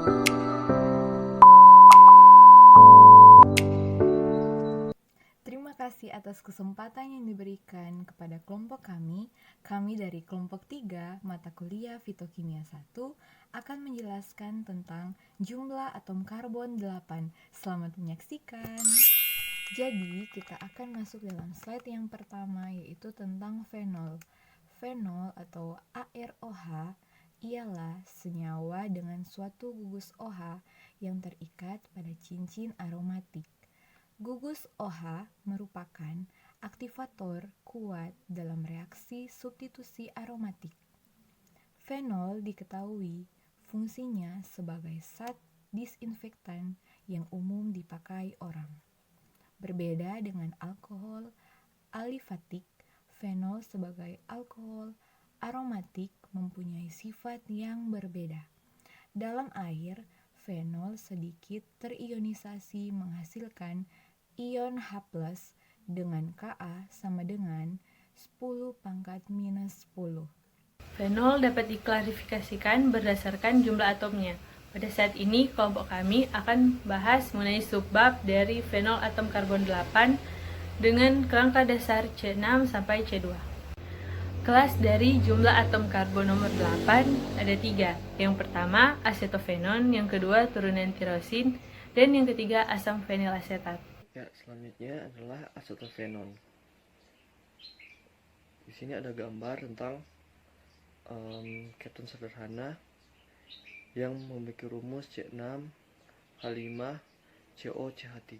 Terima kasih atas kesempatan yang diberikan kepada kelompok kami. Kami dari kelompok 3 mata kuliah Fitokimia 1 akan menjelaskan tentang jumlah atom karbon 8. Selamat menyaksikan. Jadi, kita akan masuk dalam slide yang pertama, yaitu tentang fenol. Fenol atau AROH ialah senyawa dengan suatu gugus OH yang terikat pada cincin aromatik. Gugus OH merupakan aktivator kuat dalam reaksi substitusi aromatik. Fenol diketahui fungsinya sebagai zat disinfektan yang umum dipakai orang. Berbeda dengan alkohol alifatik, fenol sebagai alkohol aromatik mempunyai sifat yang berbeda. Dalam air, fenol sedikit terionisasi menghasilkan ion H+ dengan Ka sama dengan 10⁻⁻10. Fenol dapat diklasifikasikan berdasarkan jumlah atomnya. Pada saat ini, kelompok kami akan bahas mengenai subbab dari fenol atom karbon 8 dengan kerangka dasar C6 sampai C2. Kelas dari jumlah atom karbon nomor 8 ada 3. Yang pertama, asetofenon, yang kedua, turunan tirosin, dan yang ketiga, asam fenilasetat. Ya, selanjutnya adalah asetofenon. Di sini ada gambar tentang keton sederhana yang memiliki rumus C6H5COCH3.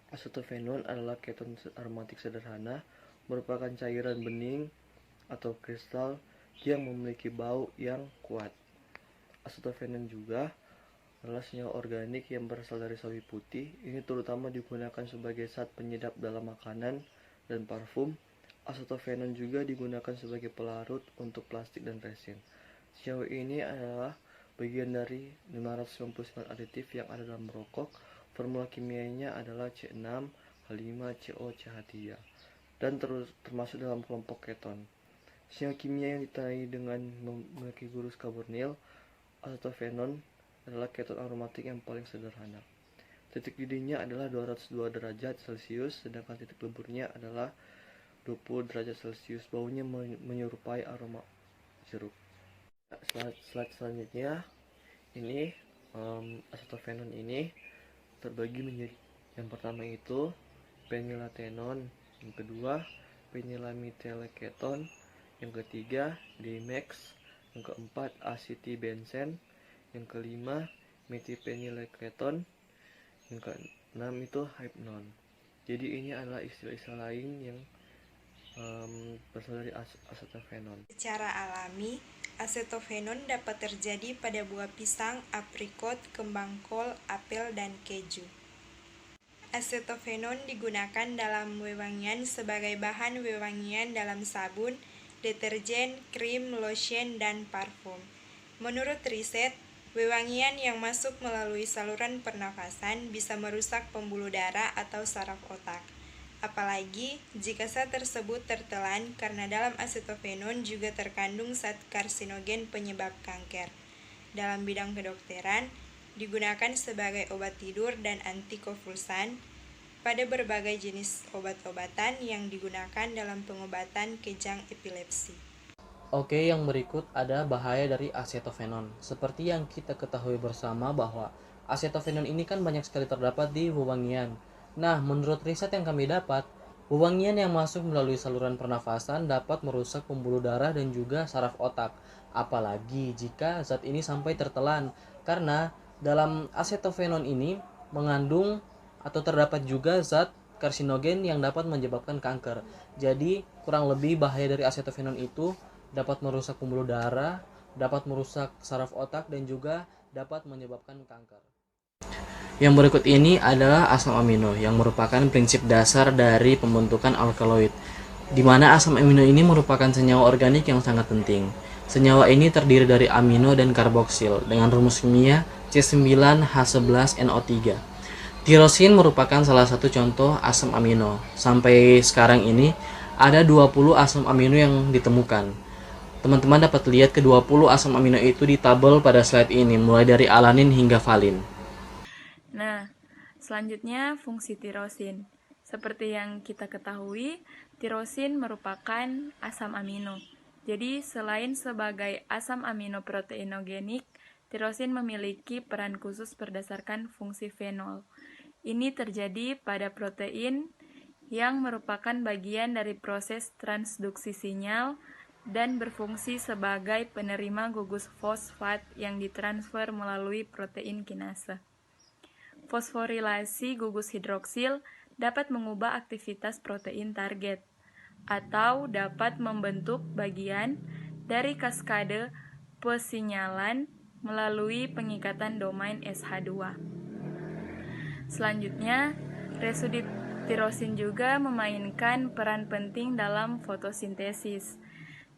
Asetofenon adalah keton aromatik sederhana, merupakan cairan bening atau kristal yang memiliki bau yang kuat. Asetofenon juga adalah senyawa organik yang berasal dari sawi putih. Ini terutama digunakan sebagai zat penyedap dalam makanan dan parfum. Asetofenon juga digunakan sebagai pelarut untuk plastik dan resin. Senyawa ini adalah bagian dari 599 aditif yang ada dalam rokok. Formula kimianya adalah C6H5COCH3 dan termasuk dalam kelompok keton. Senyawa kimia yang ditandai dengan memiliki gurus karbonil, asetofenon adalah keton aromatik yang paling sederhana. Titik didihnya adalah 202 derajat Celcius, sedangkan titik leburnya adalah 20 derajat Celcius. Baunya menyerupai aroma jeruk. Slide selanjutnya, ini asetofenon ini terbagi menjadi yang pertama itu penilatenon, yang kedua penilamideleketon, yang ketiga dimex, yang keempat asitibenzen, yang kelima metipenileketon, yang keenam itu hypnon. Jadi ini adalah istilah-istilah lain yang berasal dari asetofenon. Secara alami, asetofenon dapat terjadi pada buah pisang, aprikot, kembang kol, apel, dan keju. Asetofenon digunakan dalam wewangian sebagai bahan wewangian dalam sabun, deterjen, krim, lotion, dan parfum. Menurut riset, wewangian yang masuk melalui saluran pernafasan bisa merusak pembuluh darah atau saraf otak. Apalagi jika zat tersebut tertelan karena dalam asetofenon juga terkandung zat karsinogen penyebab kanker. Dalam bidang kedokteran, digunakan sebagai obat tidur dan antikonvulsan pada berbagai jenis obat-obatan yang digunakan dalam pengobatan kejang epilepsi. Oke, yang berikut ada bahaya dari asetofenon. Seperti yang kita ketahui bersama bahwa asetofenon ini kan banyak sekali terdapat di wewangian. Nah, menurut riset yang kami dapat, wewangian yang masuk melalui saluran pernafasan dapat merusak pembuluh darah dan juga saraf otak. Apalagi jika zat ini sampai tertelan, karena dalam asetofenon ini mengandung atau terdapat juga zat karsinogen yang dapat menyebabkan kanker. Jadi, kurang lebih bahaya dari asetofenon itu dapat merusak pembuluh darah, dapat merusak saraf otak, dan juga dapat menyebabkan kanker. Yang berikut ini adalah asam amino yang merupakan prinsip dasar dari pembentukan alkaloid, di mana asam amino ini merupakan senyawa organik yang sangat penting. Senyawa ini terdiri dari amino dan karboksil dengan rumus kimia C9H11NO3. Tirosin merupakan salah satu contoh asam amino. Sampai sekarang ini ada 20 asam amino yang ditemukan. Teman-teman dapat lihat ke-20 asam amino itu di tabel pada slide ini, mulai dari alanin hingga valin. Nah, selanjutnya fungsi tirosin. Seperti yang kita ketahui, tirosin merupakan asam amino. Jadi, selain sebagai asam amino proteinogenik, tirosin memiliki peran khusus berdasarkan fungsi fenol. Ini terjadi pada protein yang merupakan bagian dari proses transduksi sinyal dan berfungsi sebagai penerima gugus fosfat yang ditransfer melalui protein kinase. Fosforilasi gugus hidroksil dapat mengubah aktivitas protein target atau dapat membentuk bagian dari kaskade pesinyalan melalui pengikatan domain SH2. Selanjutnya, residu tirosin juga memainkan peran penting dalam fotosintesis.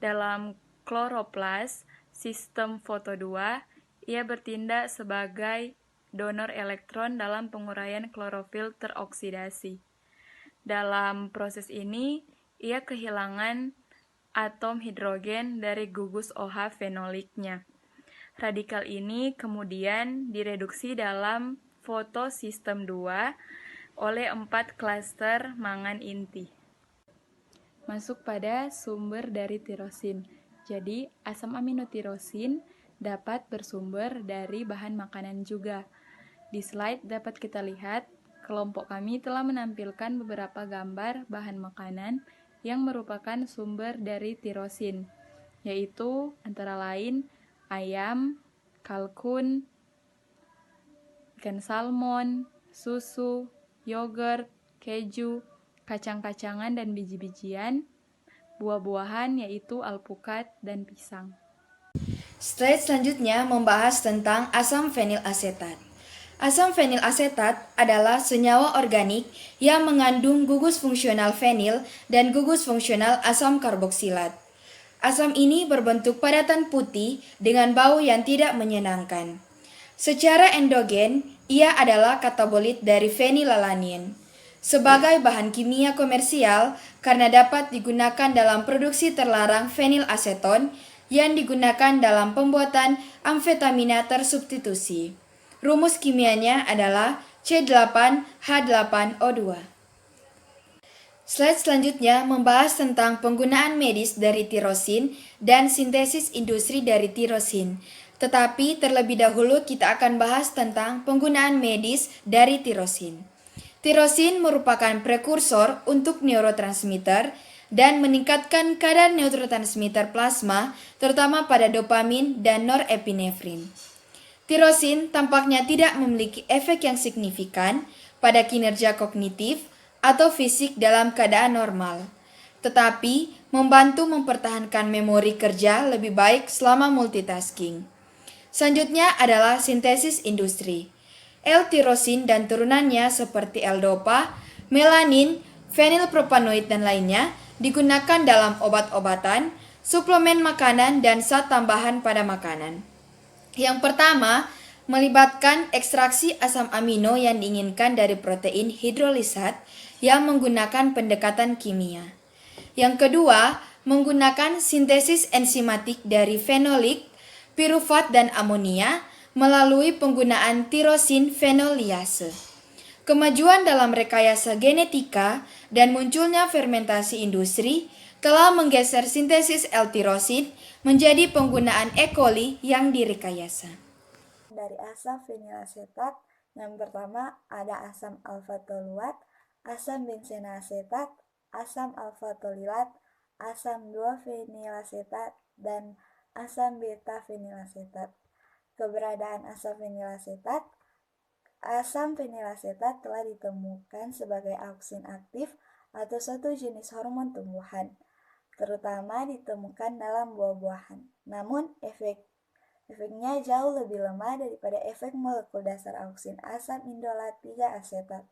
Dalam kloroplas, sistem foto 2, ia bertindak sebagai donor elektron dalam penguraian klorofil teroksidasi. Dalam proses ini, ia kehilangan atom hidrogen dari gugus OH fenoliknya. Radikal ini kemudian direduksi dalam fotosistem 2 oleh 4 klaster mangan inti. Masuk pada sumber dari tirosin. Jadi, asam amino tirosin dapat bersumber dari bahan makanan juga. Di slide dapat kita lihat, kelompok kami telah menampilkan beberapa gambar bahan makanan yang merupakan sumber dari tirosin, yaitu antara lain ayam, kalkun, ikan salmon, susu, yogurt, keju, kacang-kacangan dan biji-bijian, buah-buahan yaitu alpukat dan pisang. Slide selanjutnya membahas tentang asam fenilasetat. Asam fenilasetat adalah senyawa organik yang mengandung gugus fungsional fenil dan gugus fungsional asam karboksilat. Asam ini berbentuk padatan putih dengan bau yang tidak menyenangkan. Secara endogen, ia adalah katabolit dari fenilalanin. Sebagai bahan kimia komersial, karena dapat digunakan dalam produksi terlarang fenilaseton yang digunakan dalam pembuatan amfetamina tersubstitusi. Rumus kimianya adalah C8H8O2. Slide selanjutnya membahas tentang penggunaan medis dari tirosin dan sintesis industri dari tirosin. Tetapi terlebih dahulu kita akan bahas tentang penggunaan medis dari tirosin. Tirosin merupakan prekursor untuk neurotransmitter dan meningkatkan kadar neurotransmitter plasma, terutama pada dopamin dan norepinefrin. Tirosin tampaknya tidak memiliki efek yang signifikan pada kinerja kognitif atau fisik dalam keadaan normal, tetapi membantu mempertahankan memori kerja lebih baik selama multitasking. Selanjutnya adalah sintesis industri. L-tirosin dan turunannya seperti L-dopa, melanin, fenilpropanoid dan lainnya digunakan dalam obat-obatan, suplemen makanan, dan zat tambahan pada makanan. Yang pertama, melibatkan ekstraksi asam amino yang diinginkan dari protein hidrolisat yang menggunakan pendekatan kimia. Yang kedua, menggunakan sintesis enzimatik dari fenolik, pirufat, dan amonia melalui penggunaan tirosin fenoliase. Kemajuan dalam rekayasa genetika dan munculnya fermentasi industri telah menggeser sintesis L-tirosin menjadi penggunaan E. coli yang direkayasa. Dari asam fenilasetat, yang pertama ada asam alfa-toluat, asam bensenasetat, asam alfa-tolilat, asam 2-fenilasetat, dan asam beta-fenilasetat. Keberadaan asam fenilasetat telah ditemukan sebagai auksin aktif atau suatu jenis hormon tumbuhan, terutama ditemukan dalam buah-buahan. Namun, efeknya jauh lebih lemah daripada efek molekul dasar auksin asam indolat 3 asetat.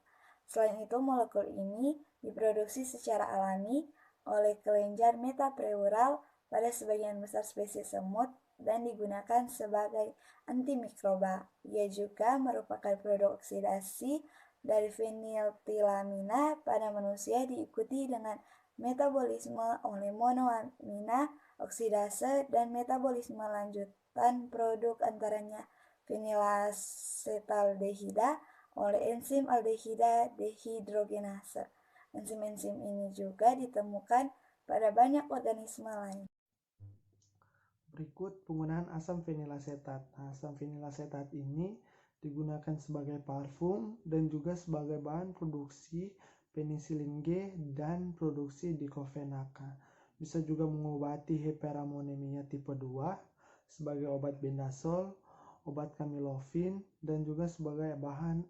Selain itu, molekul ini diproduksi secara alami oleh kelenjar metapleural pada sebagian besar spesies semut dan digunakan sebagai antimikroba. Ia juga merupakan produk oksidasi dari feniltilamina pada manusia diikuti dengan metabolisme oleh monoamina, oksidase, dan metabolisme lanjutan produk antaranya vinilasetaldehida oleh enzim aldehida dehidrogenase. Enzim-enzim ini juga ditemukan pada banyak organisme lain. Berikut penggunaan asam vinilasetat. Asam vinilasetat ini digunakan sebagai parfum dan juga sebagai bahan produksi penisilin G dan produksi diklofenaka. Bisa juga mengobati hyperamonemia tipe 2 sebagai obat bendazol, obat kamilovin, dan juga sebagai bahan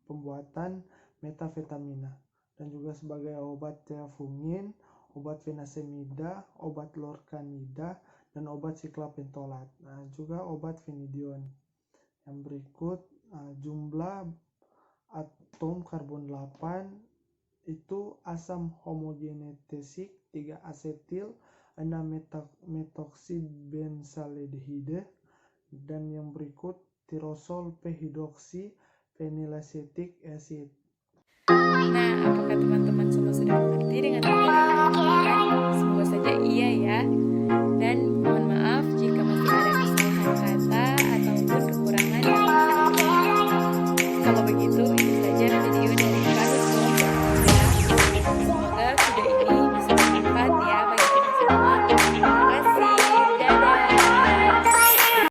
pembuatan metafetamina, dan juga sebagai obat teofungin, obat fenasemida, obat lorcanida, dan obat siklapentolat. Juga obat fenidion. Yang berikut jumlah atom karbon 8 itu asam homogenetisik 3 asetil 6 metoksibenzaldehide, dan yang berikut tirosol p-hidroksi phenylacetic acid. Nah, apa kata